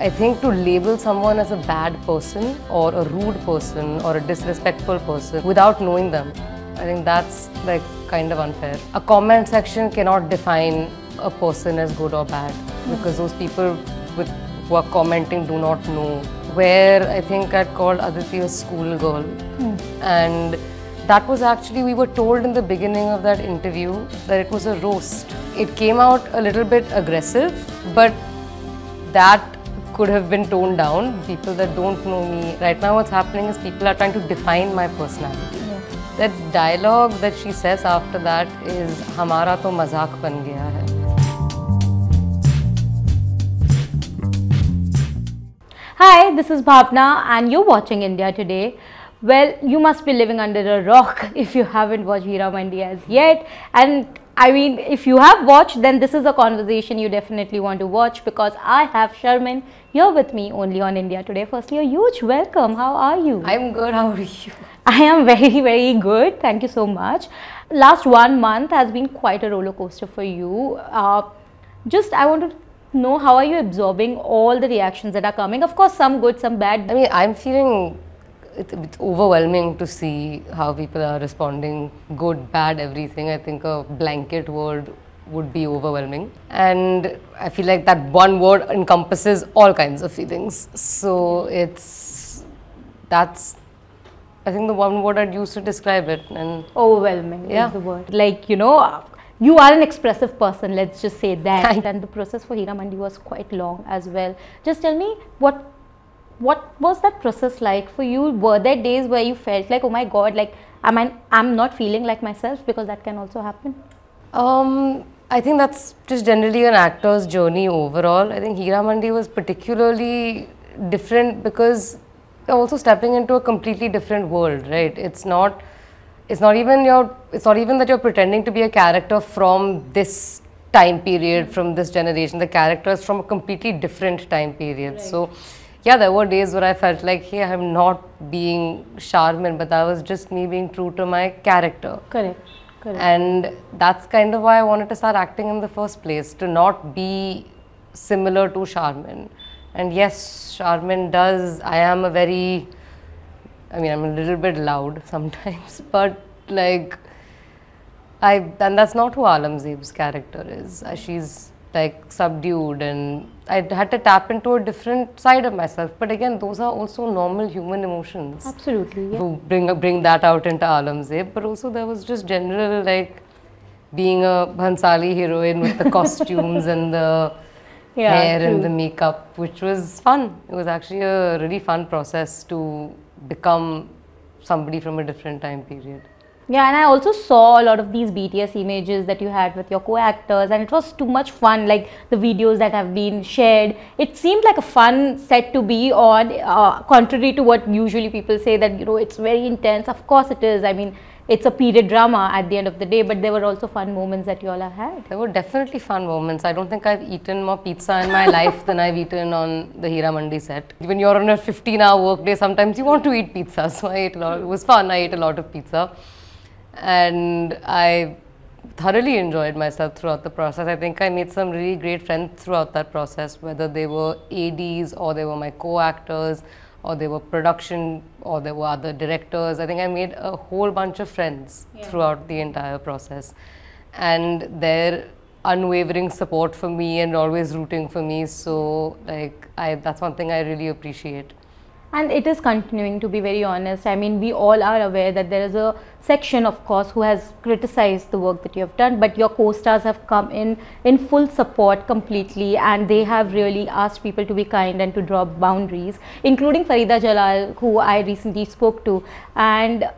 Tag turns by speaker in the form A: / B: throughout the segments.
A: I think to label someone as a bad person or a rude person or a disrespectful person without knowing them, I think that's like kind of unfair. A comment section cannot define a person as good or bad because those people who are commenting do not know. Where I think I'd called Aditi a schoolgirl, and that was actually, we were told in the beginning of that interview that it was a roast. It came out a little bit aggressive, but that could have been toned down. People that don't know me, right now what's happening is people are trying to define my personality. Yeah. That dialogue that she says after that is, "Hamara to mazak ban gaya hai."
B: Hi, this is Bhavna and you're watching India Today. Well, you must be living under a rock if you haven't watched Heeramandi as yet. And I mean, if you have watched, then this is a conversation you definitely want to watch, because I have Sharmin here with me only on India Today. Firstly, a huge welcome. How are you?
A: I'm good. How are you?
B: I am very, very good. Thank you so much. Last 1 month has been quite a roller coaster for you. I want to know, how are you absorbing all the reactions that are coming? Of course, some good, some bad.
A: I mean, I'm feeling it's overwhelming to see how people are responding. Good, bad, everything. I think a blanket word would be overwhelming. And I feel like that one word encompasses all kinds of feelings. So that's, I think, the one word I'd use to describe it. And
B: overwhelming is the word. Like, you know, you are an expressive person, let's just say that. And the process for Heeramandi was quite long as well. Just tell me, what was that process like for you? Were there days where you felt like, oh my God, like I'm not feeling like myself? Because that can also happen.
A: I think that's just generally an actor's journey overall. I think Heeramandi was particularly different because you're also stepping into a completely different world, right? It's not even that you're pretending to be a character from this time period, from this generation. The character is from a completely different time period. Right. So yeah, there were days where I felt like, hey, I'm not being Sharmin, but that was just me being true to my character. Correct. And that's kind of why I wanted to start acting in the first place, to not be similar to Sharmin. And yes, Sharmin does, I'm a little bit loud sometimes, but like, and that's not who Alamzeb's character is. She's like subdued, and I had to tap into a different side of myself. But again, those are also normal human emotions.
B: Absolutely, yeah.
A: To bring that out into Alamzeb. But also there was just general, like, being a Bhansali heroine with the costumes and the hair and the makeup, which was fun. It was actually a really fun process to become somebody from a different time period.
B: Yeah, and I also saw a lot of these BTS images that you had with your co-actors, and it was too much fun, like the videos that have been shared. It seemed like a fun set to be on, contrary to what usually people say that, you know, it's very intense. Of course it is. I mean, it's a period drama at the end of the day, but there were also fun moments that you all have had.
A: There were definitely fun moments. I don't think I've eaten more pizza in my life than I've etten on the Heeramandi set. When you're on a 15-hour workday, sometimes you want to eat pizza. So I ate a lot. It was fun. I ate a lot of pizza. And I thoroughly enjoyed myself throughout the process. I think I made some really great friends throughout that process, whether they were ADs or they were my co-actors or they were production or there were other directors. I think I made a whole bunch of friends throughout the entire process. And their unwavering support for me and always rooting for me. So like, that's one thing I really appreciate.
B: And it is continuing, to be very honest. I mean, we all are aware that there is a section, of course, who has criticized the work that you have done, but your co-stars have come in full support completely, and they have really asked people to be kind and to draw boundaries, including Farida Jalal, who I recently spoke to. And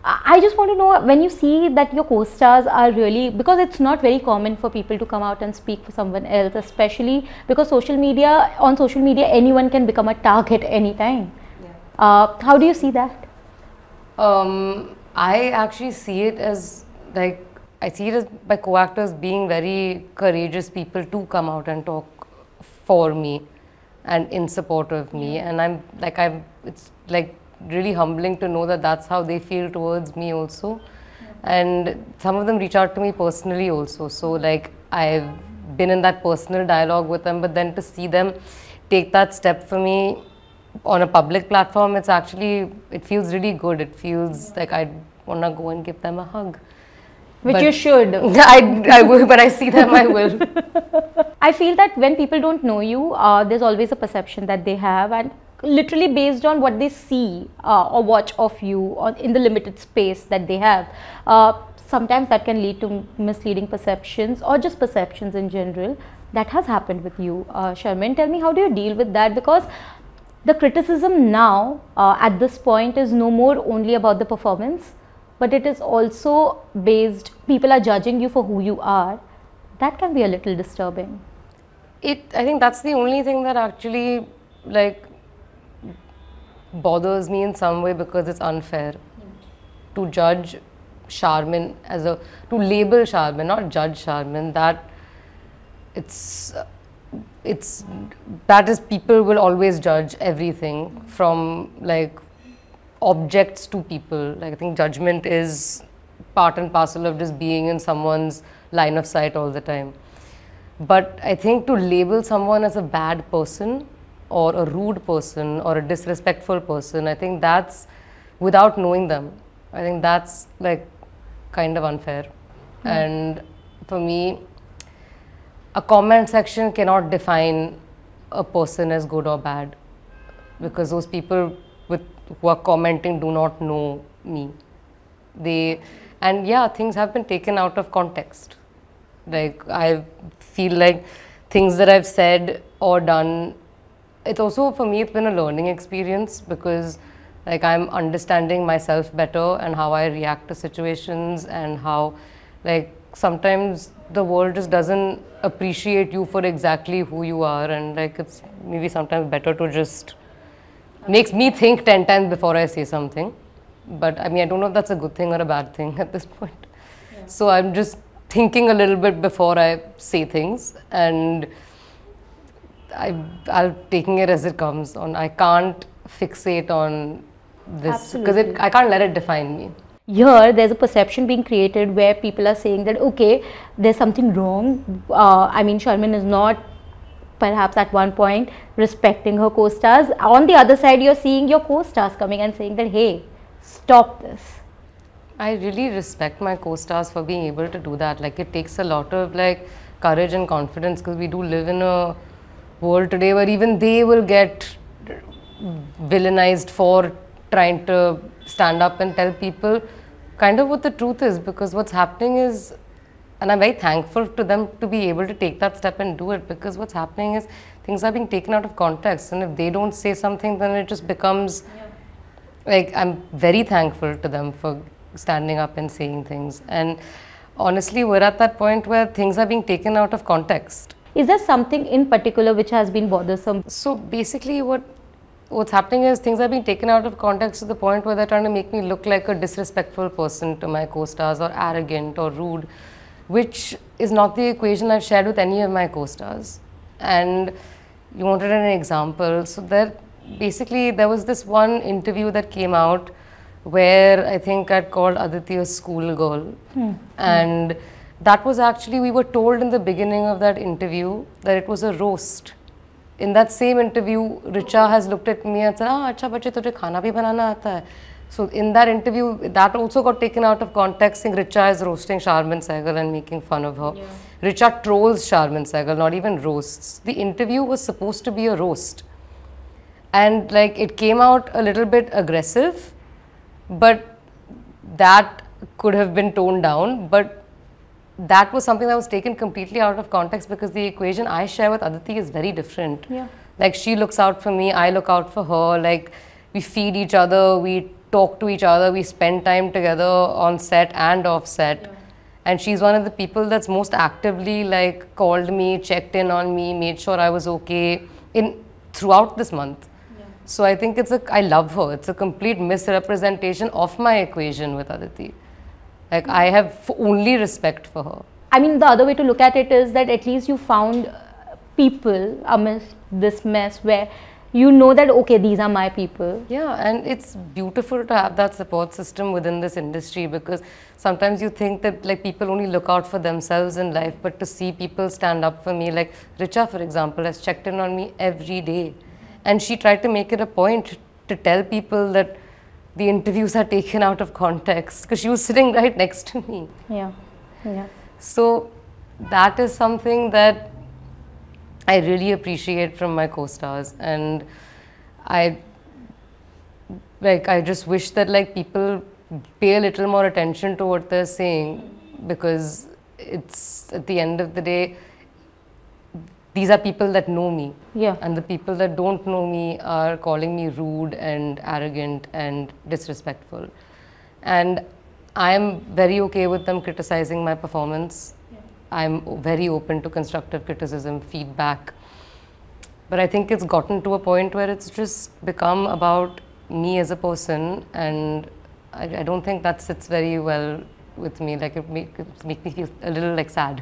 B: I just want to know, when you see that your co-stars are really, because it's not very common for people to come out and speak for someone else, especially because on social media, anyone can become a target anytime. Yeah. How do you see that?
A: I actually see it as, like, I see it as my co-actors being very courageous people to come out and talk for me and in support of me. And it's like really humbling to know that that's how they feel towards me also. And some of them reach out to me personally also. So like, I've been in that personal dialogue with them, but then to see them take that step for me on a public platform, it feels really good. It feels like I want to go and give them a hug.
B: Which you should.
A: I will, but I see them, I will.
B: I feel that when people don't know you, there's always a perception that they have, and literally based on what they see or watch of you or in the limited space that they have, sometimes that can lead to misleading perceptions or just perceptions in general. That has happened with you, Sharmin. Tell me, how do you deal with that? Because the criticism now at this point is no more only about the performance, but it is also based, people are judging you for who you are. That can be a little disturbing.
A: I think that's the only thing that actually like bothers me in some way, because it's unfair to judge Sharmin to label Sharmin, not judge Sharmin. That is, people will always judge everything from like objects to people. Like, I think judgment is part and parcel of just being in someone's line of sight all the time. But I think to label someone as a bad person or a rude person or a disrespectful person, I think that's, without knowing them, I think that's like kind of unfair. And for me, a comment section cannot define a person as good or bad, because those people who are commenting do not know me. And yeah, things have been taken out of context. Like, I feel like things that I've said or done, it's also, for me, it's been a learning experience, because like I'm understanding myself better and how I react to situations, and how like sometimes the world just doesn't appreciate you for exactly who you are, and like it's maybe sometimes better to just, makes me think 10 times before I say something. But I mean, I don't know if that's a good thing or a bad thing at this point. Yeah. So I'm just thinking a little bit before I say things, and I'll taking it as it comes. I can't fixate on this, because I can't let it define me.
B: Here, there's a perception being created where people are saying that, okay, there's something wrong. I mean, Sharmin is not perhaps at one point respecting her co-stars. On the other side, you're seeing your co-stars coming and saying that, hey, stop this.
A: I really respect my co-stars for being able to do that. Like, it takes a lot of like courage and confidence, because we do live in a world today where even they will get villainized for trying to stand up and tell people kind of what the truth is. Because what's happening is, and I'm very thankful to them to be able to take that step and do it, because what's happening is things are being taken out of context, and if they don't say something, then it just becomes like, I'm very thankful to them for standing up and saying things. And honestly, we're at that point where things are being taken out of context.
B: Is there something in particular which has been bothersome?
A: So basically what's happening is things are being taken out of context to the point where they're trying to make me look like a disrespectful person to my co-stars, or arrogant or rude, which is not the equation I've shared with any of my co-stars. And you wanted an example. So there was this one interview that came out where I think I'd called Aditi a schoolgirl. And that was actually, we were told in the beginning of that interview that it was a roast. In that same interview, Richa has looked at me and said, "Acha bache, tujhe khana bhi banana aata hai." So in that interview, that also got taken out of context, saying Richa is roasting Sharmin Segal and making fun of her. Yeah. Richa trolls Sharmin Segal, not even roasts. The interview was supposed to be a roast. And like, it came out a little bit aggressive, but that could have been toned down. But that was something that was taken completely out of context, because the equation I share with Aditi is very different. Yeah. Like, she looks out for me, I look out for her. Like, we feed each other, we talk to each other, we spend time together on set and off set. Yeah. And she's one of the people that's most actively like called me, checked in on me, made sure I was okay throughout this month. Yeah. So I think I love her. It's a complete misrepresentation of my equation with Aditi. Like, I have only respect for her.
B: I mean, the other way to look at it is that at least you found people amidst this mess where you know that, okay, these are my people.
A: Yeah, and it's beautiful to have that support system within this industry, because sometimes you think that like people only look out for themselves in life, but to see people stand up for me, like Richa, for example, has checked in on me every day, and she tried to make it a point to tell people that the interviews are taken out of context, because she was sitting right next to me.
B: Yeah, yeah.
A: So that is something that I really appreciate from my co-stars, and I just wish that like people pay a little more attention to what they're saying, because it's, at the end of the day, these are people that know me.
B: Yeah.
A: And the people that don't know me are calling me rude and arrogant and disrespectful. And I'm very okay with them criticizing my performance. Yeah. I'm very open to constructive criticism, feedback. But I think it's gotten to a point where it's just become about me as a person, and I don't think that sits very well with me. Like it makes me feel a little like sad.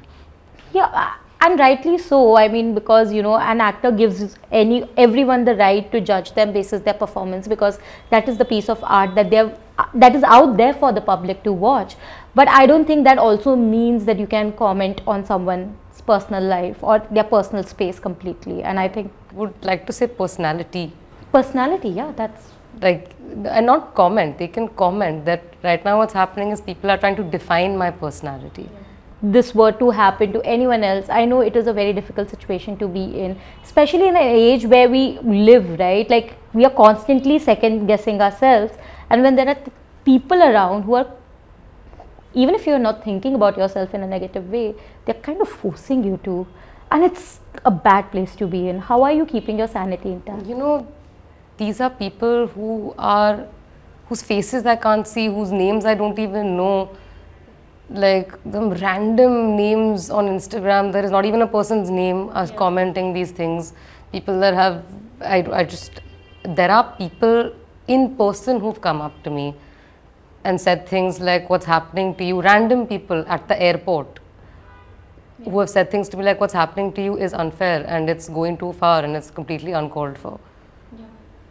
B: Yeah, and rightly so. I mean, because you know, an actor gives everyone the right to judge them basis their performance, because that is the piece of art that is out there for the public to watch. But I don't think that also means that you can comment on someone's personal life or their personal space completely. And I think
A: would like to say personality.
B: Personality, yeah, that's
A: like, and not comment. They can comment that right now what's happening is people are trying to define my personality.
B: Yeah. This were to happen to anyone else, I know it is a very difficult situation to be in, especially in an age where we live, right? Like we are constantly second guessing ourselves, and when there are people around who are, even if you're not thinking about yourself in a negative way, they're kind of forcing you to, and it's a bad place to be in. How are you keeping your sanity intact?
A: You know, these are people whose faces I can't see, whose names I don't even know. Like the random names on Instagram, there is not even a person's name as commenting these things. People that have, there are people in person who've come up to me and said things like, what's happening to you? Random people at the airport who have said things to me like, what's happening to you is unfair and it's going too far and it's completely uncalled for.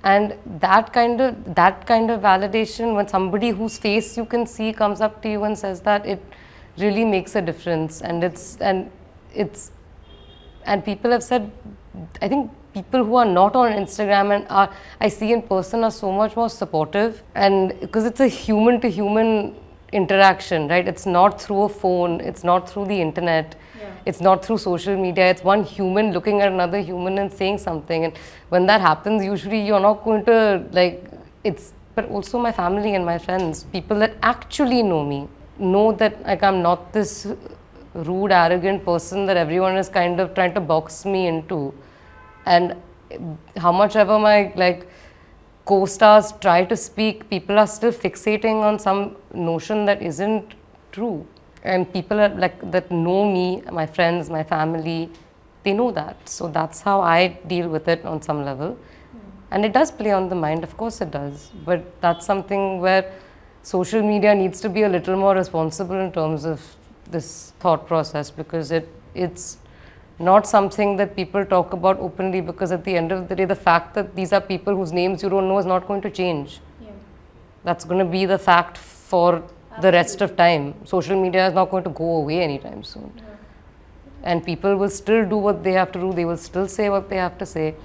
A: And that kind of validation, when somebody whose face you can see comes up to you and says that, it really makes a difference. And people have said, I think people who are not on Instagram and I see in person are so much more supportive, and because it's a human to human interaction, right? It's not through a phone, it's not through the internet. It's not through social media, it's one human looking at another human and saying something. And when that happens, usually you're not going to but also my family and my friends, people that actually know me, know that like I'm not this rude, arrogant person that everyone is kind of trying to box me into. And how much ever my co-stars try to speak, people are still fixating on some notion that isn't true. And people are that know me, my friends, my family, they know that. So that's how I deal with it on some level. And it does play on the mind, of course it does. But that's something where social media needs to be a little more responsible in terms of this thought process, because it's not something that people talk about openly, because at the end of the day, the fact that these are people whose names you don't know is not going to change. That's going to be the fact for the rest of time. Social media is not going to go away anytime soon. And people will still do what they have to do. They will still say what they have to say.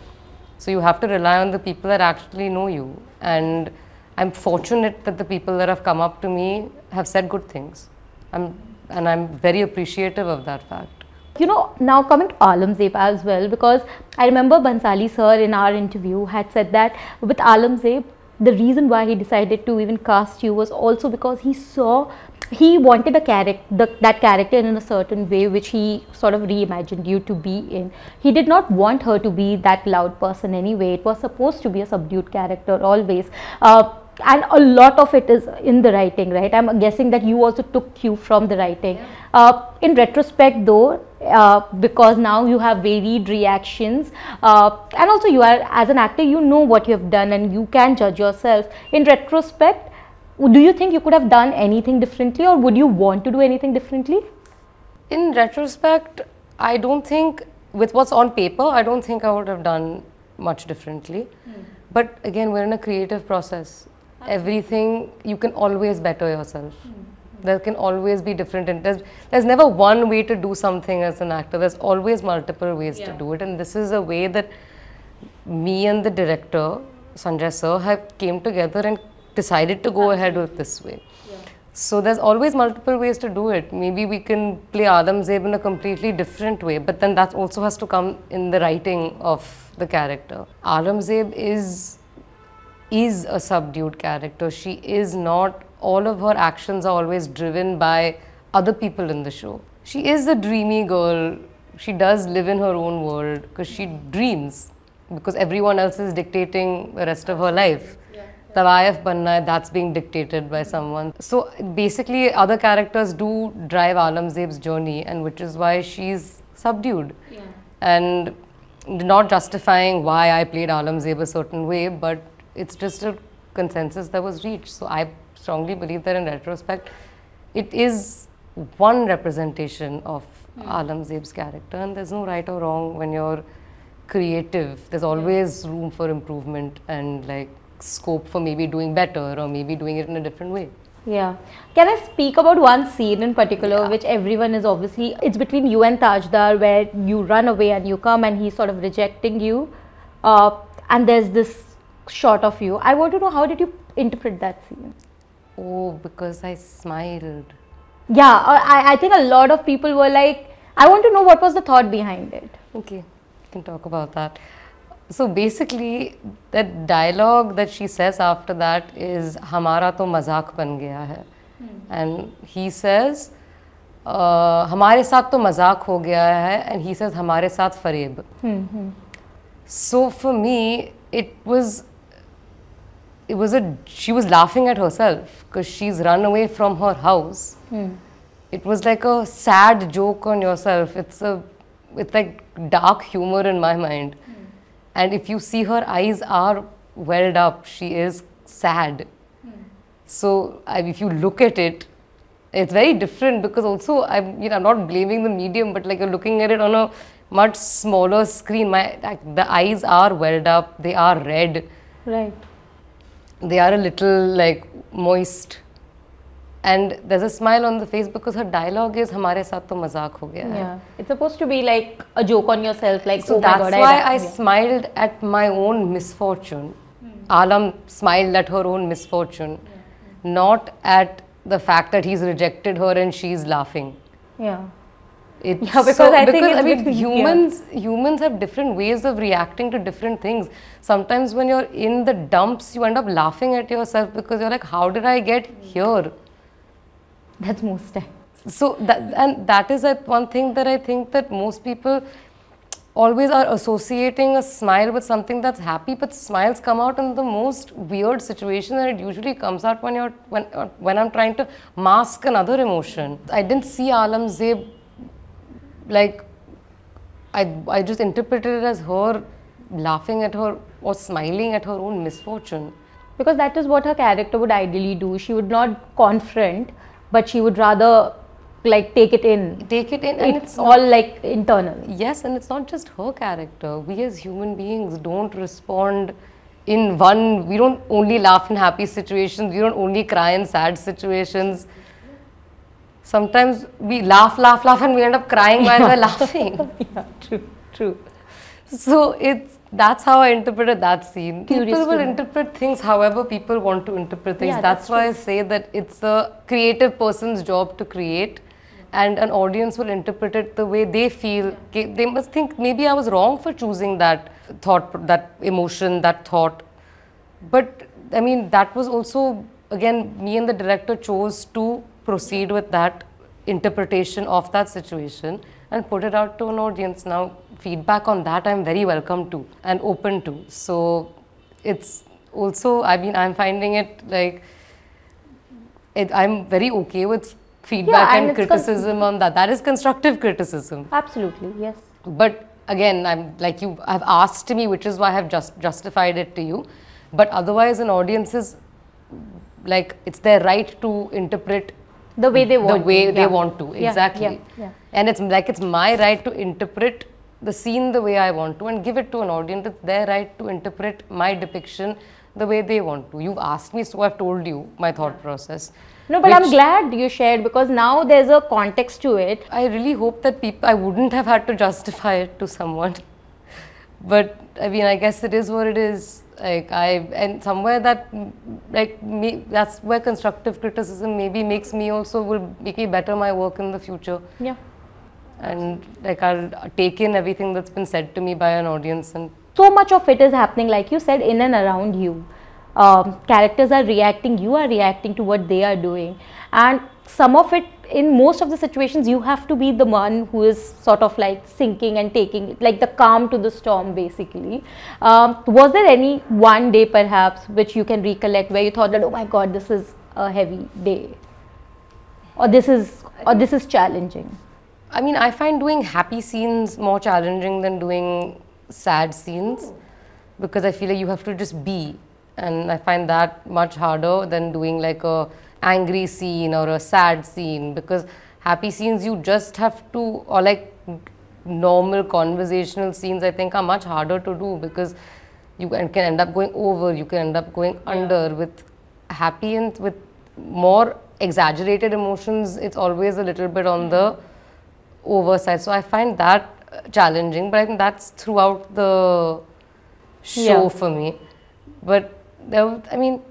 A: So you have to rely on the people that actually know you. And I'm fortunate that the people that have come up to me have said good things. And I'm very appreciative of that fact.
B: You know, now coming to Alamzeb as well, because I remember Bansali sir in our interview had said that with Alamzeb, the reason why he decided to even cast you was also because he wanted that character in a certain way, which he sort of reimagined you to be in. He did not want her to be that loud person anyway. It was supposed to be a subdued character always. And a lot of it is in the writing, right? I'm guessing that you also took cue from the writing. In retrospect though, because now you have varied reactions, and also you are, as an actor, you know what you have done and you can judge yourself. In retrospect, do you think you could have done anything differently, or would you want to do anything differently?
A: In retrospect, I don't think, with what's on paper, I don't think I would have done much differently. But again, we're in a creative process. Everything, you can always better yourself. There can always be different, and there's never one way to do something as an actor. There's always multiple ways to do it, and this is a way that me and the director, Sanjay sir, have came together and decided to go ahead with this way. So there's always multiple ways to do it. Maybe we can play Alamzeb in a completely different way, but then that also has to come in the writing of the character. Alamzeb is a subdued character. She is not, all of her actions are always driven by other people in the show. She is a dreamy girl. She does live in her own world because she dreams, because everyone else is dictating the rest of her life. Tawayaf banna hai, that's being dictated by someone. So basically other characters do drive Alamzeb's journey, and which is why she's subdued. And not justifying why I played Alamzeb a certain way, but it's just a consensus that was reached. So I strongly believe that in retrospect, it is one representation of Alamzeb's character, and there's no right or wrong when you're creative. There's always room for improvement and like scope for maybe doing better or maybe doing it in a different way.
B: Yeah. Can I speak about one scene in particular, which everyone is obviously, it's between you and Tajdar, where you run away and you come and he's sort of rejecting you, and there's this shot of you. I want to know, how did you interpret that scene?
A: Oh, because I smiled.
B: Yeah, I think a lot of people were like, I want to know what was the thought behind it.
A: Okay, we can talk about that. So basically, that dialogue that she says after that is, "Hamara to mazak ban gaya hai," and he says, "Hamare saath to mazak ho gaya hai," and he says, "Hamare saath fareeb." So for me, she was laughing at herself because she's run away from her house. It was like a sad joke on yourself. It's like dark humor in my mind. And if you see, her eyes are welled up. She is sad. So if you look at it, it's very different, because also I'm not blaming the medium, but like you're looking at it on a much smaller screen. The eyes are welled up. They are red.
B: Right.
A: They are a little like moist. And there's a smile on the face because her dialogue is, "Hamare saath to mazak ho gaya hai."
B: Yeah, it's supposed to be like a joke on yourself, like,
A: so
B: oh
A: that's
B: my God,
A: why I smiled at my own misfortune. Alam smiled at her own misfortune, not at the fact that he's rejected her and she's laughing.
B: Because
A: humans have different ways of reacting to different things. Sometimes when you're in the dumps, you end up laughing at yourself because you're like, how did I get here?
B: That's most times.
A: So that is one thing that I think that most people always are associating a smile with something that's happy, but smiles come out in the most weird situation, and it usually comes out when I'm trying to mask another emotion. I didn't see Alamzeb like, I just interpreted it as her laughing at her or smiling at her own misfortune.
B: Because that is what her character would ideally do. She would not confront, but she would rather like take it in.
A: And it's
B: all like internal.
A: Yes, and it's not just her character. We as human beings don't respond in one. We don't only laugh in happy situations. We don't only cry in sad situations. Sometimes we laugh and we end up crying while we're laughing.
B: Yeah, true.
A: So that's how I interpreted that scene. People will interpret things however people want to interpret things.
B: Yeah,
A: that's why I say that it's a creative person's job to create, and an audience will interpret it the way they feel. They must think, maybe I was wrong for choosing that thought, that emotion, that thought. But I mean, that was also, again, me and the director chose to proceed with that interpretation of that situation and put it out to an audience. Now, feedback on that I'm very welcome to and open to. So it's also, I mean, I'm finding it like, I'm very okay with feedback and criticism on that. That is constructive criticism.
B: Absolutely, yes.
A: But again, I've asked me, which is why I have justified it to you. But otherwise, an audience is like, it's their right to interpret
B: the way they want
A: they want to, exactly.
B: Yeah.
A: And it's like, it's my right to interpret the scene the way I want to and give it to an audience. It's their right to interpret my depiction the way they want to. You've asked me, so I've told you my thought process.
B: No, but I'm glad you shared, because now there's a context to it.
A: I really hope that I wouldn't have had to justify it to someone. But I mean, I guess it is what it is. Like and somewhere that, like me, that's where constructive criticism maybe makes me also, will make me better my work in the future.
B: Yeah.
A: And like I'll take in everything that's been said to me by an audience. And
B: so much of it is happening, like you said, in and around you. Characters are reacting, you are reacting to what they are doing, and some of it, in most of the situations, you have to be the one who is sort of like sinking and taking, like the calm to the storm basically. Was there any one day perhaps which you can recollect where you thought that, oh my god, this is a heavy day, or this is challenging?
A: I mean, I find doing happy scenes more challenging than doing sad scenes, because I feel like you have to just be, and I find that much harder than doing like a angry scene or a sad scene, because happy scenes you just have to, or like normal conversational scenes, I think are much harder to do, because you can end up going over, you can end up going under. With happy and with more exaggerated emotions, it's always a little bit on the overside. So I find that challenging, but I think that's throughout the show for me. But I mean,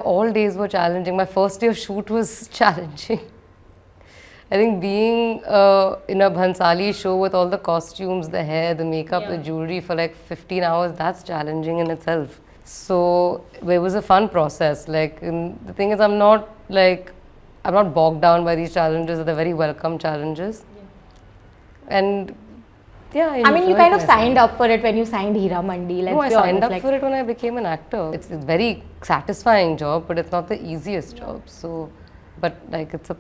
A: all days were challenging. My first day of shoot was challenging. I think being in a Bhansali show with all the costumes, the hair, the makeup, the jewelry for like 15 hours, that's challenging in itself. So it was a fun process. Like, the thing is, I'm not bogged down by these challenges. They're very welcome challenges. And yeah,
B: I mean, you kind of signed up for it when you signed Heeramandi.
A: No, I signed up for it when I became an actor. It's a very satisfying job, but it's not the easiest job. So, but like, it's a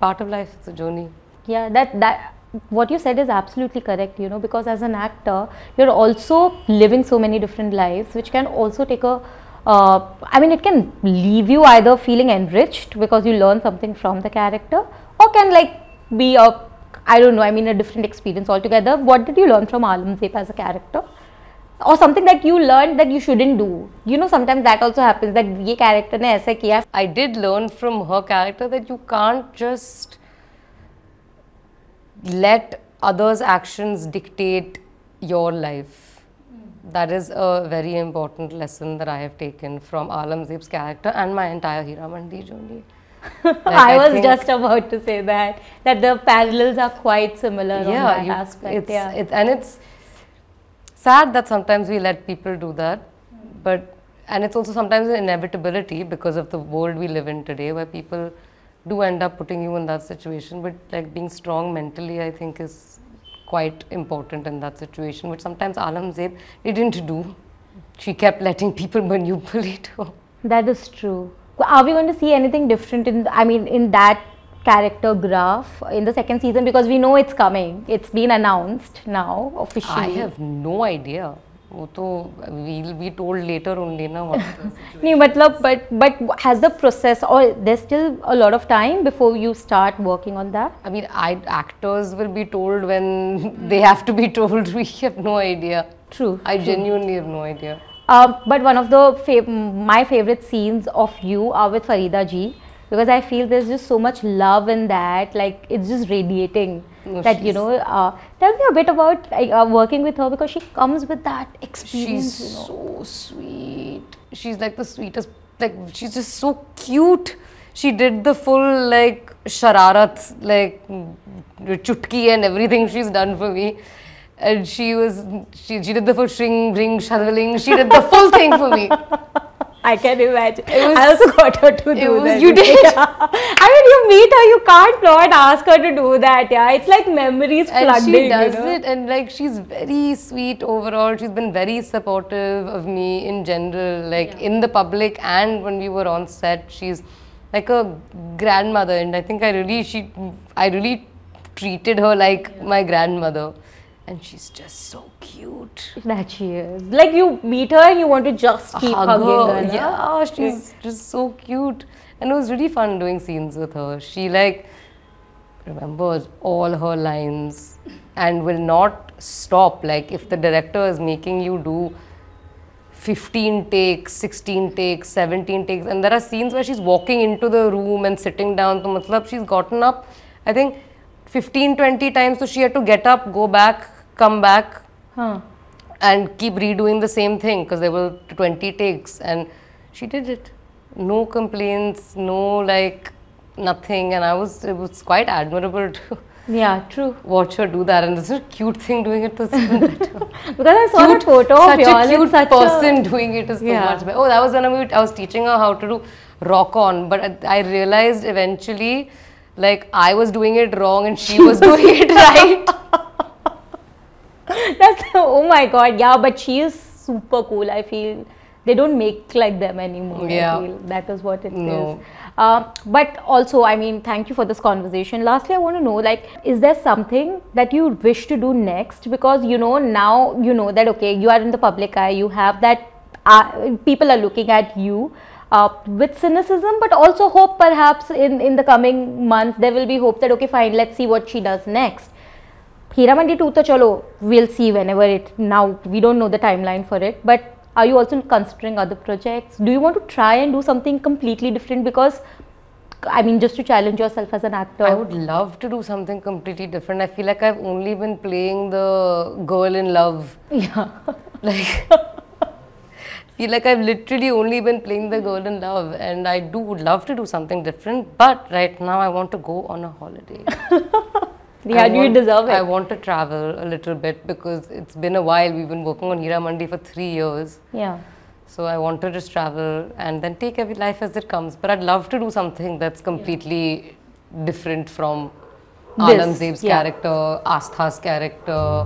A: part of life. It's a journey. Yeah,
B: that what you said is absolutely correct. You know, because as an actor, you're also living so many different lives, which can also take a. I mean, it can leave you either feeling enriched because you learn something from the character, or can like be a, I don't know, I mean, a different experience altogether. What did you learn from Alamzeb as a character? Or something that you learned that you shouldn't do? You know, sometimes that also happens, that ye character ne aisa kiya.
A: I did learn from her character that you can't just let others' actions dictate your life. That is a very important lesson that I have taken from Alamzeb's character and my entire Heeramandi journey.
B: Like, I was just about to say that the parallels are quite similar on that aspect.
A: And it's sad that sometimes we let people do that, and it's also sometimes an inevitability because of the world we live in today, where people do end up putting you in that situation. But like, being strong mentally, I think, is quite important in that situation, which sometimes Alamzeb didn't do. She kept letting people manipulate her.
B: That is true. Are we going to see anything different in that character graph in the second season? Because we know it's coming. It's been announced now officially.
A: I have no idea. We'll be told later only now.
B: But has the process, or there's still a lot of time before you start working on that?
A: I mean, actors will be told when they have to be told. We have no idea.
B: True.
A: I genuinely have no idea.
B: But one of the my favorite scenes of you are with Farida ji, because I feel there's just so much love in that, like it's just radiating. You know, tell me a bit about working with her, because she comes with that experience.
A: She's so sweet. She's like the sweetest, like she's just so cute. She did the full like shararat, like chutki and everything she's done for me. And she did the full shring, ring, shadwaling. She did the full thing for me.
B: I can imagine. I also got her to do that.
A: You did?
B: I mean, you meet her, you can't not ask her to do that. Yeah, it's like memories flooding.
A: And she does it, and like she's very sweet overall. She's been very supportive of me in general, like in the public and when we were on set. She's like a grandmother, and I think I really treated her like my grandmother. And she's just so cute.
B: That she is. Like, you meet her and you want to just keep hugging her. No?
A: Yeah, she's just so cute. And it was really fun doing scenes with her. She like remembers all her lines and will not stop. Like if the director is making you do 15 takes, 16 takes, 17 takes, and there are scenes where she's walking into the room and sitting down, so matlab she's gotten up, I think 15, 20 times, so she had to get up, go back, come back, and keep redoing the same thing because there were 20 takes, and she did it. No complaints, no like nothing, and it was quite admirable to watch her do that, and this is a cute thing doing it. Because
B: I saw that photo of you all.
A: Such a cute person doing it is so much better. Oh, that was when I was teaching her how to do rock on, but I realized eventually, like I was doing it wrong and she was doing it right.
B: That's, oh my god, yeah, but she is super cool. I feel they don't make like them anymore.
A: Yeah.
B: I feel that is what it is. But also, I mean, thank you for this conversation. Lastly, I want to know, like, is there something that you wish to do next? Because, you know, now you know that, okay, you are in the public eye, you have that, people are looking at you with cynicism, but also hope perhaps in the coming months, there will be hope that, okay, fine, let's see what she does next. Heeramandi 2 to chalo, we'll see whenever now we don't know the timeline for it, but are you also considering other projects? Do you want to try and do something completely different? Because, I mean, just to challenge yourself as an actor.
A: I would love to do something completely different. I feel like I've only been playing the girl in love.
B: Yeah.
A: Like, I feel like I've literally only been playing the girl in love, and I would love to do something different, but right now I want to go on a holiday.
B: Yeah, you deserve it.
A: I want to travel a little bit because it's been a while. We've been working on Heeramandi for 3 years.
B: Yeah.
A: So I want to just travel and then take every life as it comes. But I'd love to do something that's completely different from Alamzeb's character, Astha's character.